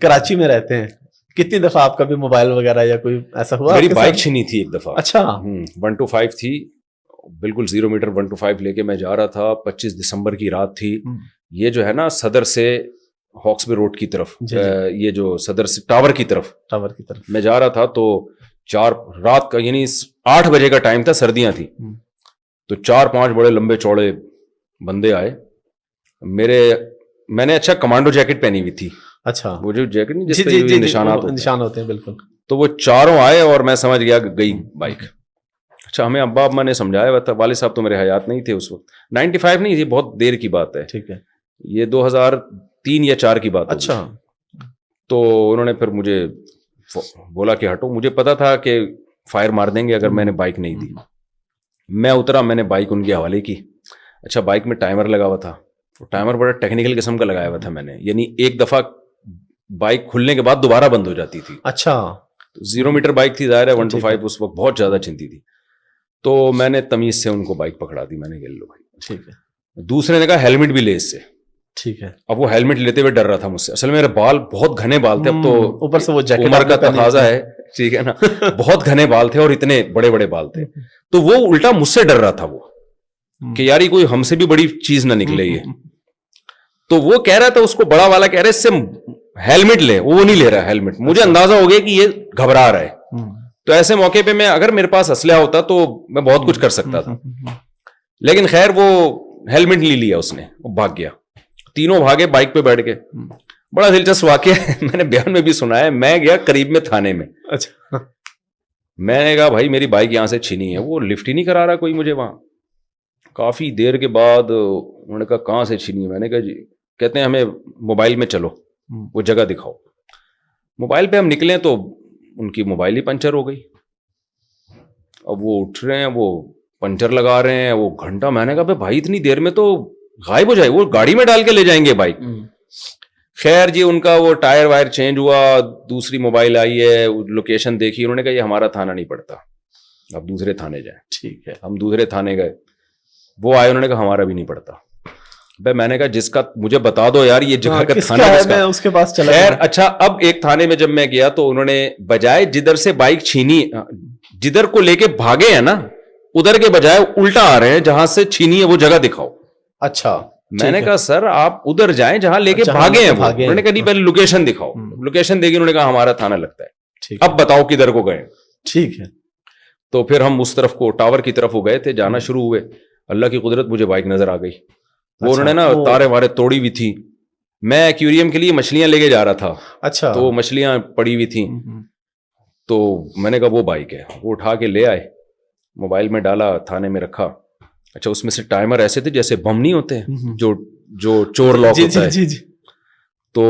کراچی میں رہتے ہیں, کتنی دفعہ آپ کا بھی موبائل وغیرہ یا کوئی ایسا ہوا؟ میری بائک چھینی تھی ایک دفعہ. اچھا. 125 تھی, بالکل 0 میٹر 125 لے کے میں جا رہا تھا. 25 دسمبر کی رات تھی. یہ جو ہے نا صدر سے ہاکسبے روڈ کی طرف, یہ جو صدر سے ٹاور کی طرف میں جا رہا تھا, تو 4 رات کا یعنی 8 بجے کا ٹائم تھا, سردیاں تھی, تو 4-5 بڑے لمبے چوڑے بندے آئے. میں نے اچھا کمانڈو جیکٹ پہنی ہوئی تھی. اچھا, وہ جو جیکٹ نہیں جس پہ نشان ہوتے ہیں بالکل. تو وہ چاروں آئے اور میں سمجھ گیا گئی بائک. اچھا, ہمیں ابا ابا نے سمجھایا ہوا تھا, والد صاحب تو میرے حیات نہیں تھے اس وقت. 95 نہیں, یہ بہت دیر کی بات ہے. ٹھیک ہے, یہ 2003 یا 4 کی بات. اچھا. تو انہوں نے پھر مجھے بولا کہ ہٹو. مجھے پتا تھا کہ فائر مار دیں گے اگر میں نے بائک نہیں دی. میں اترا, میں نے بائک ان کے حوالے کی. اچھا, بائک میں ٹائمر لگا ہوا تھا. ٹائمر بڑا ٹیکنیکل قسم کا لگایا ہوا تھا میں نے, یعنی ایک دفعہ بائک کھلنے کے بعد دوبارہ بند ہو جاتی تھی. اچھا. 0 میٹر بائک تھی, ظاہر ہے 125 اس وقت بہت زیادہ چنتی تھی. تو میں نے تمیز سے ان کو بائک پکڑا دی. میں نے کہا لو بھائی. ٹھیک ہے. دوسرے نے کہا ہیلمٹ بھی لے اس سے. ٹھیک ہے. اب وہ ہیلمٹ لیتے ہوئے ڈر رہا تھا مجھ سے. اصل میرے بال بہت گھنے بال تھے, اب تو اوپر سے وہ جیکٹ عمر کا تقاضا ہے, ٹھیک ہے نا, بہت گھنے بال تھے اور اتنے بڑے بڑے بال تھے. تو وہ الٹا مجھ سے ڈر رہا تھا وہ, کہ یار کوئی ہم سے بھی بڑی چیز نہ نکلے یہ. تو وہ کہہ رہا تھا, اس کو بڑا والا کہہ رہا ہے اس سے ہیلمٹ لے, وہ نہیں لے رہا ہیلمٹ. مجھے اندازہ ہو گیا کہ یہ گھبرا رہا ہے. تو ایسے موقع پہ میں, اگر میرے پاس اسلحہ ہوتا تو میں بہت کچھ کر سکتا تھا, لیکن خیر وہ ہیلمٹ نہیں لیا اس نے, وہ بھاگ گیا. تینوں بھاگے بائک پہ بیٹھ کے. بڑا دلچسپ واقعہ ہے, میں نے بیان میں بھی سنا ہے. میں گیا قریب میں تھانے میں. اچھا. میں نے کہا بھائی میری بائک یہاں سے چھینی ہے. وہ لفٹ ہی نہیں کرا رہا کوئی مجھے وہاں. کافی دیر کے بعد انہوں نے کہا کہاں سے چھینی ہے. میں نے کہا جی, کہتے ہیں ہمیں موبائل میں چلو, وہ جگہ دکھاؤ. موبائل پہ ہم نکلیں تو ان کی موبائل ہی پنچر ہو گئی. اب وہ اٹھ رہے ہیں, وہ پنچر لگا رہے ہیں, وہ گھنٹہ. میں نے کہا بھائی اتنی دیر میں تو غائب ہو جائے, وہ گاڑی میں ڈال کے لے جائیں گے بائک. خیر جی, ان کا وہ ٹائر وائر چینج ہوا, دوسری موبائل آئی ہے, لوکیشن دیکھی. انہوں نے کہا یہ ہمارا تھانہ نہیں پڑتا, اب دوسرے تھانے جائیں. ٹھیک ہے, ہم دوسرے تھانے گئے. وہ آئے, انہوں نے کہا ہمارا بھی نہیں پڑتا. میں نے کہا جس کا مجھے بتا دو یار, یہ جگہ کا تھانہ میں اس کے پاس چلا. خیر اچھا, اب ایک تھانے میں جب میں گیا تو انہوں نے بجائے جدھر سے بائک چھینی, جدھر کو لے کے بھاگے ہیں نا, ادھر کے بجائے الٹا آ رہے ہیں, جہاں سے چھینی ہے وہ جگہ دکھاؤ. اچھا. میں نے کہا سر آپ ادھر جائیں جہاں لے کے بھاگے ہیں. انہوں نے کہا نہیں پہلے لوکیشن دکھاؤ. لوکیشن دیکھی, انہوں نے کہا ہمارا تھانہ لگتا ہے, اب بتاؤ کدھر کو گئے. ٹھیک ہے. تو پھر ہم اس طرف کو ٹاور کی طرف ہو گئے تھے, جانا شروع ہوئے. اللہ کی قدرت, مجھے بائک نظر آ گئی. وہ انہوں نے نا تارے وارے توڑی ہوئی تھی. میں ایکویریم کے لیے مچھلیاں لے کے جا رہا تھا. اچھا. تو مچھلیاں پڑی ہوئی تھیں. تو میں نے کہا وہ بائک ہے. وہ اٹھا کے لے آئے, موبائل میں ڈالا, تھانے میں رکھا. اچھا, اس میں سے ٹائمر ایسے تھے جیسے بم نہیں ہوتے جو چور لاک ہوتا ہے. تو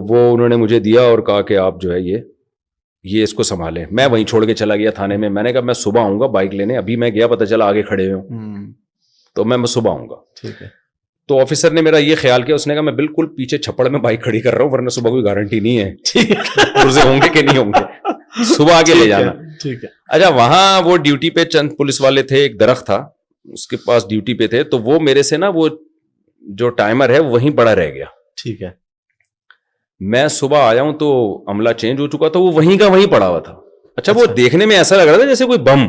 وہ انہوں نے مجھے دیا اور کہا کہ آپ جو ہے یہ اس کو سنبھالیں. میں وہیں چھوڑ کے چلا گیا تھانے میں. میں نے کہا میں صبح آؤں گا بائک لینے. ابھی میں گیا, پتہ چلا آگے کھڑے ہوں, تو میں صبح آؤں گا. ٹھیک ہے. تو آفیسر نے میرا یہ خیال کیا, اس نے کہا میں بالکل پیچھے چھپڑ میں بائک کھڑی کر رہا ہوں, ورنہ صبح کوئی گارنٹی نہیں ہے پرزے ہوں گے کہ نہیں ہوں گے, صبح آگے لے جانا. ٹھیک ہے. اچھا, وہاں وہ ڈیوٹی پہ چند پولیس والے تھے, ایک درخت تھا اس کے پاس ڈیوٹی پہ تھے. تو وہ میرے سے نا وہ جو ٹائمر ہے وہیں پڑا رہ گیا. ٹھیک ہے. میں صبح آیا ہوں تو عملہ چینج ہو چکا تھا, وہ وہیں کا وہیں پڑا ہوا تھا. اچھا, وہ دیکھنے میں ایسا لگ رہا تھا جیسے کوئی بم,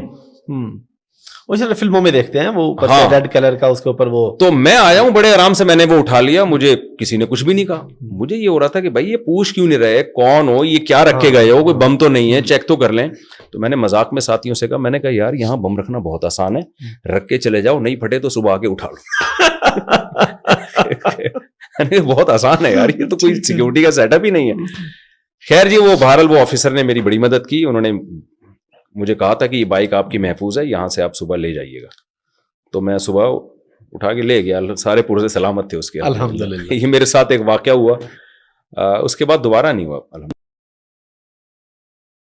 وہ فلموں میں دیکھتے ہیں وہ ریڈ کلر کا اس کے اوپر وہ. تو میں آیا ہوں بڑے آرام سے, میں نے وہ اٹھا لیا. مجھے کسی نے کچھ بھی نہیں کہا. مجھے یہ ہو رہا تھا کہ بھائی یہ پوچھ کیوں نہیں رہے, کون ہو, یہ کیا رکھے گئے ہو, کوئی بم تو نہیں ہے, چیک تو کر لیں. تو میں نے مذاق میں ساتھیوں سے کہا, میں نے کہا یار یہاں بم رکھنا بہت آسان ہے, رکھ کے چلے جاؤ, نہیں پھٹے تو صبح آ کے اٹھا لو. بہت آسان ہے یار, یہ تو کوئی سیکورٹی کا سیٹ اپ ہی نہیں ہے. خیر جی, وہ بہرحال وہ آفیسر نے میری بڑی مدد کی. انہوں نے مجھے کہا تھا کہ یہ بائک آپ کی محفوظ ہے, یہاں سے آپ صبح لے جائیے گا. تو میں صبح اٹھا کے لے گیا, سارے پرزے سلامت تھے اس کے. الحمدللہ. یہ میرے ساتھ ایک واقعہ ہوا, اس کے بعد دوبارہ نہیں ہوا.